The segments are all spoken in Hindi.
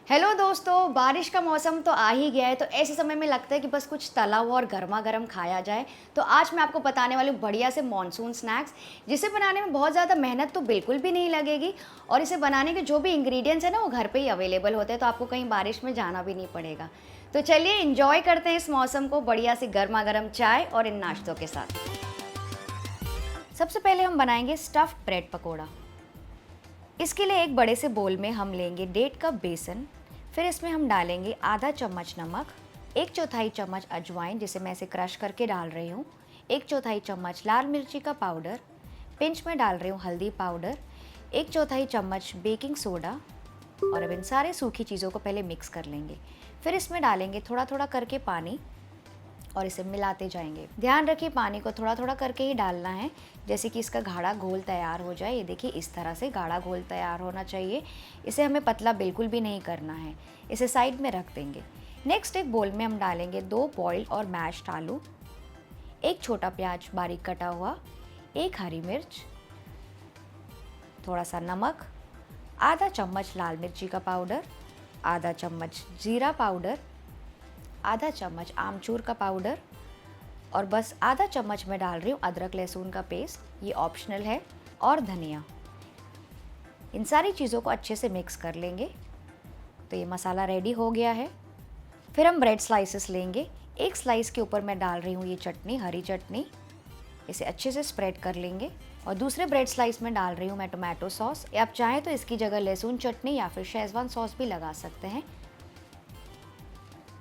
हेलो दोस्तों, बारिश का मौसम तो आ ही गया है। तो ऐसे समय में लगता है कि बस कुछ तला हुआ और गर्मा गर्म खाया जाए। तो आज मैं आपको बताने वाली हूँ बढ़िया से मॉनसून स्नैक्स, जिसे बनाने में बहुत ज़्यादा मेहनत तो बिल्कुल भी नहीं लगेगी। और इसे बनाने के जो भी इंग्रेडिएंट्स हैं ना, वो घर पे ही अवेलेबल होते हैं, तो आपको कहीं बारिश में जाना भी नहीं पड़ेगा। तो चलिए इंजॉय करते हैं इस मौसम को बढ़िया से गर्मा गर्म चाय और इन नाश्तों के साथ। सबसे पहले हम बनाएंगे स्टफ्ड ब्रेड पकौड़ा। इसके लिए एक बड़े से बोल में हम लेंगे 1.5 कप बेसन, फिर इसमें हम डालेंगे आधा चम्मच नमक, 1/4 चम्मच अजवाइन जिसे मैं इसे क्रश करके डाल रही हूँ, 1/4 चम्मच लाल मिर्ची का पाउडर, पिंच में डाल रही हूँ हल्दी पाउडर, 1/4 चम्मच बेकिंग सोडा। और अब इन सारे सूखी चीज़ों को पहले मिक्स कर लेंगे। फिर इसमें डालेंगे थोड़ा थोड़ा करके पानी और इसे मिलाते जाएंगे। ध्यान रखिए पानी को थोड़ा थोड़ा करके ही डालना है, जैसे कि इसका गाढ़ा घोल तैयार हो जाए। ये देखिए इस तरह से गाढ़ा घोल तैयार होना चाहिए। इसे हमें पतला बिल्कुल भी नहीं करना है। इसे साइड में रख देंगे। नेक्स्ट एक बोल में हम डालेंगे 2 बॉइल्ड और मैश्ड आलू, 1 छोटा प्याज बारीक कटा हुआ, 1 हरी मिर्च, थोड़ा सा नमक, आधा चम्मच लाल मिर्ची का पाउडर, आधा चम्मच जीरा पाउडर, आधा चम्मच आमचूर का पाउडर और बस आधा चम्मच मैं डाल रही हूँ अदरक लहसुन का पेस्ट, ये ऑप्शनल है, और धनिया। इन सारी चीज़ों को अच्छे से मिक्स कर लेंगे। तो ये मसाला रेडी हो गया है। फिर हम ब्रेड स्लाइसेस लेंगे। एक स्लाइस के ऊपर मैं डाल रही हूँ ये चटनी, हरी चटनी। इसे अच्छे से स्प्रेड कर लेंगे। और दूसरे ब्रेड स्लाइस में डाल रही हूँ मैं टोमेटो सॉस। आप चाहें तो इसकी जगह लहसुन चटनी या फिर शेजवान सॉस भी लगा सकते हैं।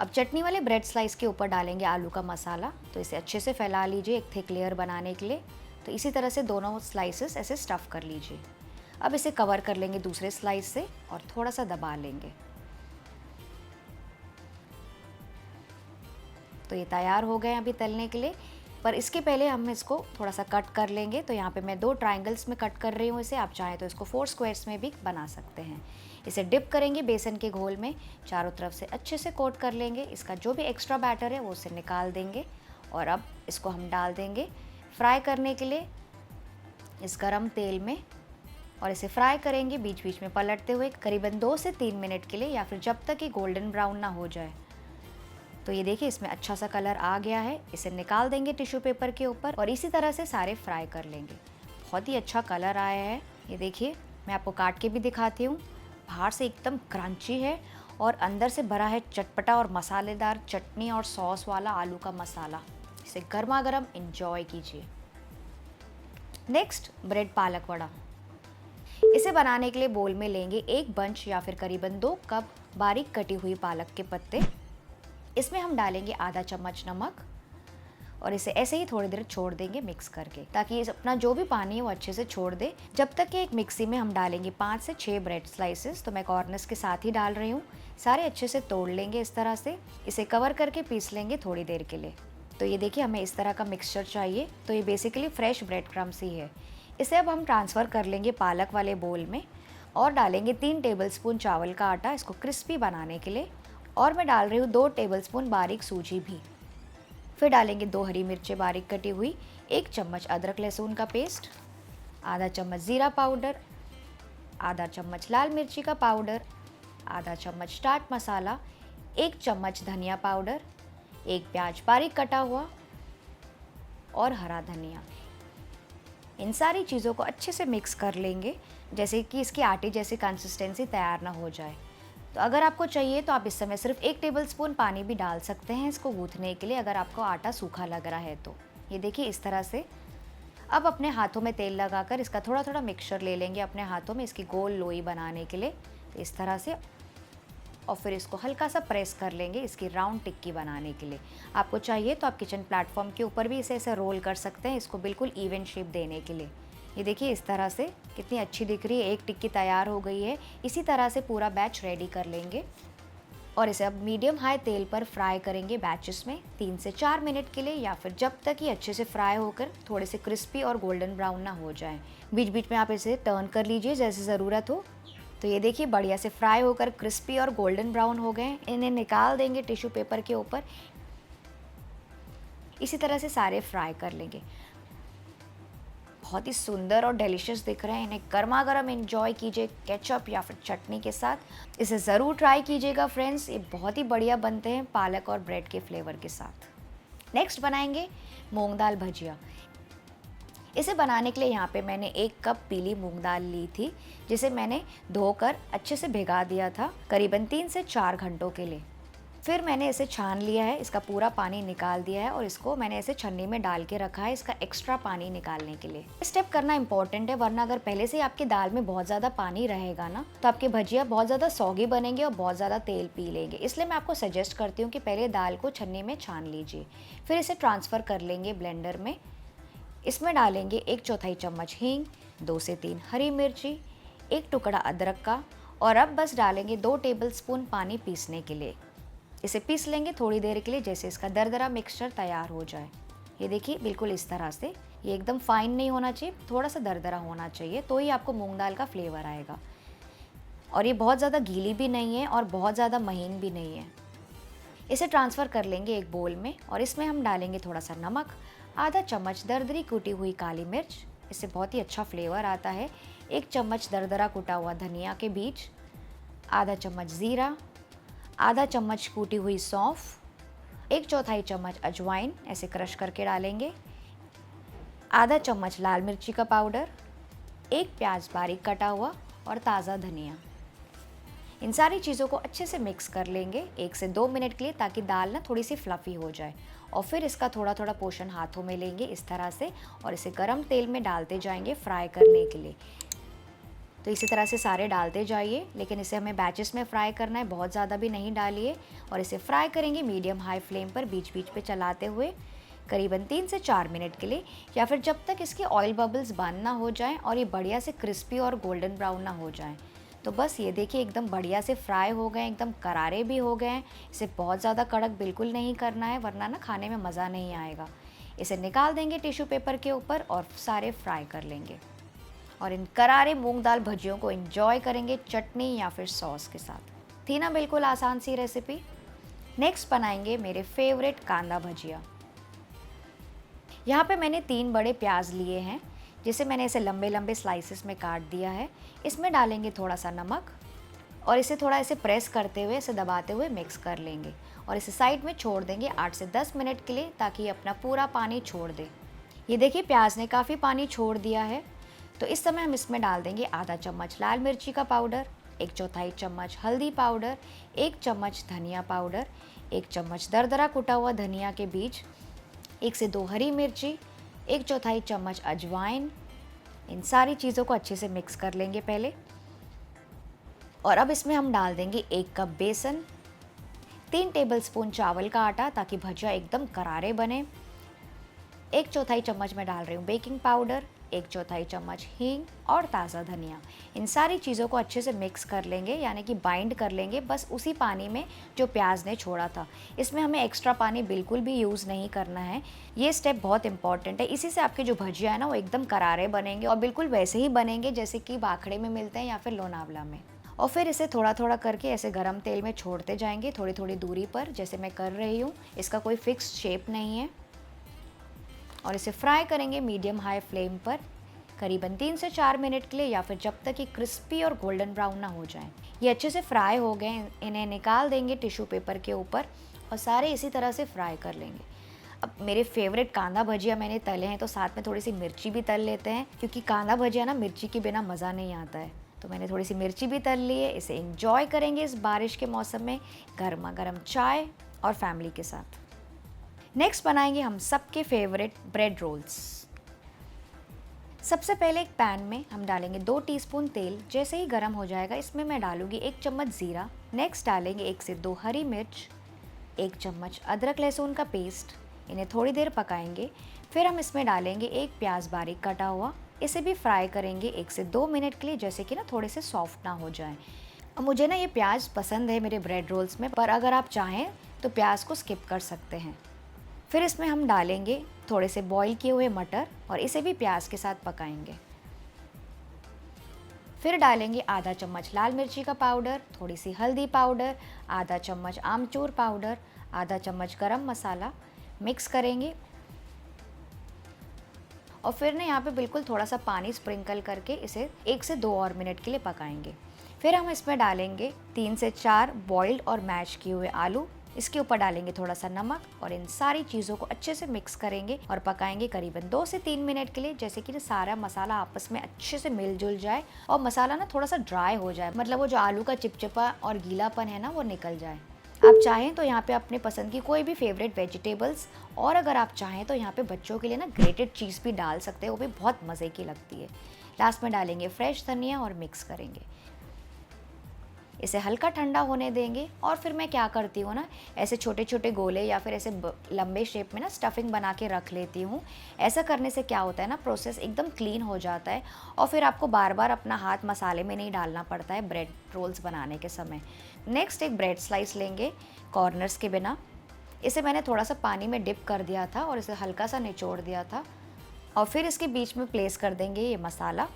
अब चटनी वाले ब्रेड स्लाइस के ऊपर डालेंगे आलू का मसाला। तो इसे अच्छे से फैला लीजिए एक थिक लेयर बनाने के लिए। तो इसी तरह से दोनों स्लाइसेस ऐसे स्टफ़ कर लीजिए। अब इसे कवर कर लेंगे दूसरे स्लाइस से और थोड़ा सा दबा लेंगे। तो ये तैयार हो गए अभी तलने के लिए, पर इसके पहले हम इसको थोड़ा सा कट कर लेंगे। तो यहाँ पे मैं 2 ट्रायंगल्स में कट कर रही हूँ इसे। आप चाहें तो इसको 4 स्क्वायर्स में भी बना सकते हैं। इसे डिप करेंगे बेसन के घोल में, चारों तरफ से अच्छे से कोट कर लेंगे। इसका जो भी एक्स्ट्रा बैटर है वो उसे निकाल देंगे। और अब इसको हम डाल देंगे फ्राई करने के लिए इस गरम तेल में। और इसे फ्राई करेंगे बीच बीच में पलटते हुए करीबन 2 से 3 मिनट के लिए, या फिर जब तक ये गोल्डन ब्राउन ना हो जाए। तो ये देखिए इसमें अच्छा सा कलर आ गया है। इसे निकाल देंगे टिश्यू पेपर के ऊपर और इसी तरह से सारे फ्राई कर लेंगे। बहुत ही अच्छा कलर आया है। ये देखिए मैं आपको काट के भी दिखाती हूँ। बाहर से एकदम क्रंची है और अंदर से भरा है चटपटा और मसालेदार चटनी और सॉस वाला आलू का मसाला। इसे गर्मा गर्म इंजॉय कीजिए। नेक्स्ट ब्रेड पालक वड़ा। इसे बनाने के लिए बोल में लेंगे 1 बंच या फिर करीबन 2 कप बारीक कटी हुई पालक के पत्ते। इसमें हम डालेंगे आधा चम्मच नमक और इसे ऐसे ही थोड़ी देर छोड़ देंगे मिक्स करके, ताकि ये अपना जो भी पानी है वो अच्छे से छोड़ दे। जब तक कि एक मिक्सी में हम डालेंगे 5 से 6 ब्रेड स्लाइसेस। तो मैं कॉर्नर्स के साथ ही डाल रही हूँ। सारे अच्छे से तोड़ लेंगे इस तरह से। इसे कवर करके पीस लेंगे थोड़ी देर के लिए। तो ये देखिए हमें इस तरह का मिक्सचर चाहिए। तो ये बेसिकली फ्रेश ब्रेड क्रम्स ही है। इसे अब हम ट्रांसफ़र कर लेंगे पालक वाले बोल में और डालेंगे 3 टेबलस्पून चावल का आटा इसको क्रिस्पी बनाने के लिए। और मैं डाल रही हूँ 2 टेबलस्पून बारीक सूजी भी। फिर डालेंगे 2 हरी मिर्चें बारीक कटी हुई, 1 चम्मच अदरक लहसुन का पेस्ट, आधा चम्मच ज़ीरा पाउडर, आधा चम्मच लाल मिर्ची का पाउडर, आधा चम्मच चाट मसाला, 1 चम्मच धनिया पाउडर, 1 प्याज बारीक कटा हुआ और हरा धनिया। इन सारी चीज़ों को अच्छे से मिक्स कर लेंगे, जैसे कि इसकी आटे जैसी कंसिस्टेंसी तैयार ना हो जाए। तो अगर आपको चाहिए तो आप इस समय सिर्फ 1 टेबलस्पून पानी भी डाल सकते हैं इसको गूँथने के लिए, अगर आपको आटा सूखा लग रहा है तो। ये देखिए इस तरह से। अब अपने हाथों में तेल लगाकर इसका थोड़ा थोड़ा मिक्सचर ले लेंगे अपने हाथों में इसकी गोल लोई बनाने के लिए। तो इस तरह से और फिर इसको हल्का सा प्रेस कर लेंगे इसकी राउंड टिक्की बनाने के लिए। आपको चाहिए तो आप किचन प्लेटफॉर्म के ऊपर भी इसे ऐसे रोल कर सकते हैं इसको बिल्कुल इवन शेप देने के लिए। ये देखिए इस तरह से कितनी अच्छी दिख रही है। एक टिक्की तैयार हो गई है। इसी तरह से पूरा बैच रेडी कर लेंगे और इसे अब मीडियम हाई तेल पर फ्राई करेंगे बैचेस में 3 से 4 मिनट के लिए, या फिर जब तक ये अच्छे से फ्राई होकर थोड़े से क्रिस्पी और गोल्डन ब्राउन ना हो जाए। बीच बीच में आप इसे टर्न कर लीजिए जैसे ज़रूरत हो। तो ये देखिए बढ़िया से फ्राई होकर क्रिस्पी और गोल्डन ब्राउन हो गए। इन्हें निकाल देंगे टिश्यू पेपर के ऊपर। इसी तरह से सारे फ्राई कर लेंगे। बहुत ही सुंदर और डिलीशियस दिख रहे हैं। इन्हें गर्मा गर्म एंजॉय कीजिए केचप या फिर चटनी के साथ। इसे ज़रूर ट्राई कीजिएगा फ्रेंड्स, ये बहुत ही बढ़िया बनते हैं पालक और ब्रेड के फ्लेवर के साथ। नेक्स्ट बनाएंगे मूंग दाल भजिया। इसे बनाने के लिए यहाँ पे मैंने 1 कप पीली मूंग दाल ली थी, जिसे मैंने धोकर अच्छे से भिगा दिया था करीबन 3 से 4 घंटों के लिए। फिर मैंने इसे छान लिया है, इसका पूरा पानी निकाल दिया है और इसको मैंने ऐसे छन्नी में डाल के रखा है इसका एक्स्ट्रा पानी निकालने के लिए। स्टेप करना इंपॉर्टेंट है, वरना अगर पहले से आपकी दाल में बहुत ज़्यादा पानी रहेगा ना, तो आपके भजिया बहुत ज़्यादा सौगी बनेंगे और बहुत ज़्यादा तेल पी लेंगे। इसलिए मैं आपको सजेस्ट करती हूँ कि पहले दाल को छन्नी में छान लीजिए, फिर इसे ट्रांसफ़र कर लेंगे ब्लेंडर में। इसमें डालेंगे 1/4 चम्मच हींग, 2 से 3 हरी मिर्ची, 1 टुकड़ा अदरक का, और अब बस डालेंगे 2 टेबलस्पून पानी पीसने के लिए। इसे पीस लेंगे थोड़ी देर के लिए, जैसे इसका दरदरा मिक्सचर तैयार हो जाए। ये देखिए बिल्कुल इस तरह से, ये एकदम फाइन नहीं होना चाहिए, थोड़ा सा दरदरा होना चाहिए, तो ही आपको मूंग दाल का फ्लेवर आएगा। और ये बहुत ज़्यादा गीली भी नहीं है और बहुत ज़्यादा महीन भी नहीं है। इसे ट्रांसफ़र कर लेंगे एक बोल में और इसमें हम डालेंगे थोड़ा सा नमक, आधा चम्मच दरदरी कूटी हुई काली मिर्च, इससे बहुत ही अच्छा फ्लेवर आता है, 1 चम्मच दरदरा कूटा हुआ धनिया के बीज, आधा चम्मच ज़ीरा, आधा चम्मच कूटी हुई सौंफ, 1/4 चम्मच अजवाइन ऐसे क्रश करके डालेंगे, आधा चम्मच लाल मिर्ची का पाउडर, 1 प्याज बारीक कटा हुआ और ताज़ा धनिया। इन सारी चीज़ों को अच्छे से मिक्स कर लेंगे 1 से 2 मिनट के लिए, ताकि दाल ना थोड़ी सी फ्लफ़ी हो जाए। और फिर इसका थोड़ा थोड़ा पोर्शन हाथों में लेंगे इस तरह से और इसे गरम तेल में डालते जाएंगे फ्राई करने के लिए। तो इसी तरह से सारे डालते जाइए, लेकिन इसे हमें बैचेस में फ्राई करना है, बहुत ज़्यादा भी नहीं डालिए। और इसे फ्राई करेंगे मीडियम हाई फ्लेम पर बीच बीच पे चलाते हुए करीबन 3 से 4 मिनट के लिए, या फिर जब तक इसके ऑयल बबल्स बंद ना हो जाएं और ये बढ़िया से क्रिस्पी और गोल्डन ब्राउन ना हो जाएं। तो बस ये देखिए एकदम बढ़िया से फ्राई हो गए, एकदम करारे भी हो गए हैं। इसे बहुत ज़्यादा कड़क बिल्कुल नहीं करना है, वरना ना खाने में मज़ा नहीं आएगा। इसे निकाल देंगे टिश्यू पेपर के ऊपर और सारे फ्राई कर लेंगे और इन करारे मूंग दाल भजियों को एंजॉय करेंगे चटनी या फिर सॉस के साथ। थी ना बिल्कुल आसान सी रेसिपी। नेक्स्ट बनाएंगे मेरे फेवरेट कांदा भजिया। यहाँ पे मैंने 3 बड़े प्याज लिए हैं, जिसे मैंने इसे लंबे लंबे स्लाइसेस में काट दिया है। इसमें डालेंगे थोड़ा सा नमक और इसे थोड़ा ऐसे प्रेस करते हुए, इसे दबाते हुए मिक्स कर लेंगे और इसे साइड में छोड़ देंगे 8 से 10 मिनट के लिए, ताकि ये अपना पूरा पानी छोड़ दे। ये देखिए प्याज ने काफ़ी पानी छोड़ दिया है। तो इस समय हम इसमें डाल देंगे आधा चम्मच लाल मिर्ची का पाउडर, 1/4 चम्मच हल्दी पाउडर, 1 चम्मच धनिया पाउडर, 1 चम्मच दरदरा कुटा हुआ धनिया के बीज, 1 से 2 हरी मिर्ची, 1/4 चम्मच अजवाइन। इन सारी चीज़ों को अच्छे से मिक्स कर लेंगे पहले। और अब इसमें हम डाल देंगे 1 कप बेसन, 3 टेबलस्पून चावल का आटा, ताकि भजिया एकदम करारे बने, 1/4 चम्मच मैं डाल रही हूँ बेकिंग पाउडर, 1/4 चम्मच हींग और ताज़ा धनिया। इन सारी चीज़ों को अच्छे से मिक्स कर लेंगे, यानी कि बाइंड कर लेंगे बस उसी पानी में जो प्याज ने छोड़ा था। इसमें हमें एक्स्ट्रा पानी बिल्कुल भी यूज़ नहीं करना है। ये स्टेप बहुत इंपॉर्टेंट है, इसी से आपके जो भजिया है ना वो एकदम करारे बनेंगे और बिल्कुल वैसे ही बनेंगे जैसे कि बाखड़े में मिलते हैं या फिर लोनावला में। और फिर इसे थोड़ा थोड़ा करके ऐसे गरम तेल में छोड़ते जाएंगे थोड़ी थोड़ी दूरी पर, जैसे मैं कर रही हूँ। इसका कोई फिक्स शेप नहीं है। और इसे फ्राई करेंगे मीडियम हाई फ्लेम पर करीबन 3 से 4 मिनट के लिए, या फिर जब तक ये क्रिस्पी और गोल्डन ब्राउन ना हो जाए। ये अच्छे से फ्राई हो गए, इन्हें निकाल देंगे टिश्यू पेपर के ऊपर और सारे इसी तरह से फ्राई कर लेंगे। अब मेरे फेवरेट कांदा भजिया मैंने तले हैं, तो साथ में थोड़ी सी मिर्ची भी तल लेते हैं, क्योंकि कांदा भजिया ना मिर्ची के बिना मज़ा नहीं आता है। तो मैंने थोड़ी सी मिर्ची भी तल ली है। इसे एंजॉय करेंगे इस बारिश के मौसम में गर्मा गर्म चाय और फैमिली के साथ। नेक्स्ट बनाएंगे हम सबके फेवरेट ब्रेड रोल्स। सबसे पहले एक पैन में हम डालेंगे 2 टीस्पून तेल। जैसे ही गर्म हो जाएगा इसमें मैं डालूंगी 1 चम्मच ज़ीरा। नेक्स्ट डालेंगे 1 से 2 हरी मिर्च, 1 चम्मच अदरक लहसुन का पेस्ट। इन्हें थोड़ी देर पकाएंगे। फिर हम इसमें डालेंगे 1 प्याज बारीक कटा हुआ। इसे भी फ्राई करेंगे 1 से 2 मिनट के लिए, जैसे कि ना थोड़े से सॉफ्ट ना हो जाएं। अब मुझे ना ये प्याज पसंद है मेरे ब्रेड रोल्स में, पर अगर आप चाहें तो प्याज को स्किप कर सकते हैं। फिर इसमें हम डालेंगे थोड़े से बॉईल किए हुए मटर और इसे भी प्याज के साथ पकाएंगे। फिर डालेंगे आधा चम्मच लाल मिर्ची का पाउडर, थोड़ी सी हल्दी पाउडर, आधा चम्मच आमचूर पाउडर, आधा चम्मच गरम मसाला। मिक्स करेंगे और फिर ना यहाँ पे बिल्कुल थोड़ा सा पानी स्प्रिंकल करके इसे 1 से 2 और मिनट के लिए पकाएंगे। फिर हम इसमें डालेंगे 3 से 4 बॉइल्ड और मैश किए हुए आलू। इसके ऊपर डालेंगे थोड़ा सा नमक और इन सारी चीज़ों को अच्छे से मिक्स करेंगे और पकाएंगे करीबन 2 से 3 मिनट के लिए, जैसे कि सारा मसाला आपस में अच्छे से मिलजुल जाए और मसाला ना थोड़ा सा ड्राई हो जाए, मतलब वो जो आलू का चिपचिपा और गीलापन है ना वो निकल जाए। आप चाहें तो यहाँ पे अपने पसंद की कोई भी फेवरेट वेजिटेबल्स, और अगर आप चाहें तो यहाँ पे बच्चों के लिए ना ग्रेटेड चीज़ भी डाल सकते हैं, वो भी बहुत मज़े की लगती है। लास्ट में डालेंगे फ्रेश धनिया और मिक्स करेंगे। इसे हल्का ठंडा होने देंगे और फिर मैं क्या करती हूँ ना, ऐसे छोटे छोटे गोले या फिर ऐसे लंबे शेप में ना स्टफिंग बना के रख लेती हूँ। ऐसा करने से क्या होता है ना, प्रोसेस एकदम क्लीन हो जाता है और फिर आपको बार बार अपना हाथ मसाले में नहीं डालना पड़ता है ब्रेड रोल्स बनाने के समय। नेक्स्ट एक ब्रेड स्लाइस लेंगे कॉर्नर्स के बिना। इसे मैंने थोड़ा सा पानी में डिप कर दिया था और इसे हल्का सा निचोड़ दिया था और फिर इसके बीच में प्लेस कर देंगे ये मसाला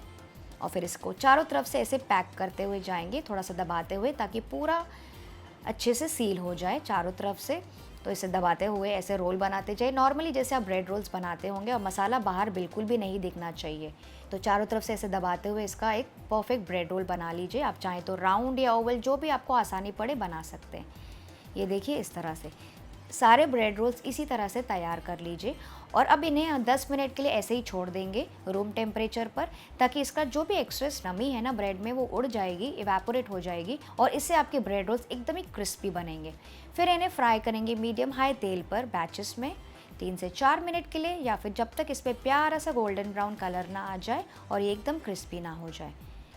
और फिर इसको चारों तरफ से ऐसे पैक करते हुए जाएंगे, थोड़ा सा दबाते हुए, ताकि पूरा अच्छे से सील हो जाए चारों तरफ से। तो इसे दबाते हुए ऐसे रोल बनाते जाइए नॉर्मली जैसे आप ब्रेड रोल्स बनाते होंगे, और मसाला बाहर बिल्कुल भी नहीं दिखना चाहिए। तो चारों तरफ से ऐसे दबाते हुए इसका एक परफेक्ट ब्रेड रोल बना लीजिए। आप चाहें तो राउंड या ओवल जो भी आपको आसानी पड़े बना सकते हैं। ये देखिए इस तरह से सारे ब्रेड रोल्स इसी तरह से तैयार कर लीजिए और अब इन्हें 10 मिनट के लिए ऐसे ही छोड़ देंगे रूम टेम्परेचर पर, ताकि इसका जो भी एक्सेस नमी है ना ब्रेड में वो उड़ जाएगी, इवेपोरेट हो जाएगी और इससे आपके ब्रेड रोल्स एकदम ही क्रिस्पी बनेंगे। फिर इन्हें फ्राई करेंगे मीडियम हाई तेल पर बैचेस में 3 से 4 मिनट के लिए, या फिर जब तक इस पर प्यारा सा गोल्डन ब्राउन कलर ना आ जाए और ये एकदम क्रिस्पी ना हो जाए।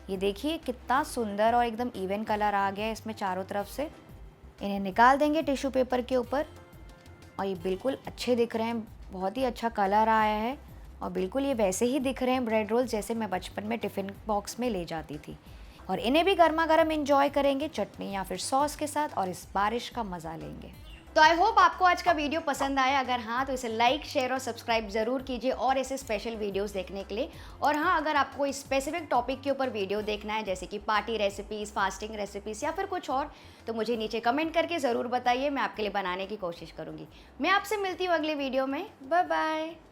ये देखिए कितना सुंदर और एकदम इवन कलर आ गया है इसमें चारों तरफ से। इन्हें निकाल देंगे टिश्यू पेपर के ऊपर और ये बिल्कुल अच्छे दिख रहे हैं, बहुत ही अच्छा कलर आया है और बिल्कुल ये वैसे ही दिख रहे हैं ब्रेड रोल जैसे मैं बचपन में टिफ़िन बॉक्स में ले जाती थी। और इन्हें भी गर्मा गर्म एंजॉय करेंगे चटनी या फिर सॉस के साथ और इस बारिश का मज़ा लेंगे। तो आई होप आपको आज का वीडियो पसंद आया। अगर हाँ तो इसे लाइक शेयर और सब्सक्राइब ज़रूर कीजिए और ऐसे स्पेशल वीडियोस देखने के लिए। और हाँ, अगर आपको कोई स्पेसिफिक टॉपिक के ऊपर वीडियो देखना है जैसे कि पार्टी रेसिपीज़, फास्टिंग रेसिपीज़ या फिर कुछ और, तो मुझे नीचे कमेंट करके ज़रूर बताइए, मैं आपके लिए बनाने की कोशिश करूँगी। मैं आपसे मिलती हूँ अगले वीडियो में। Bye bye.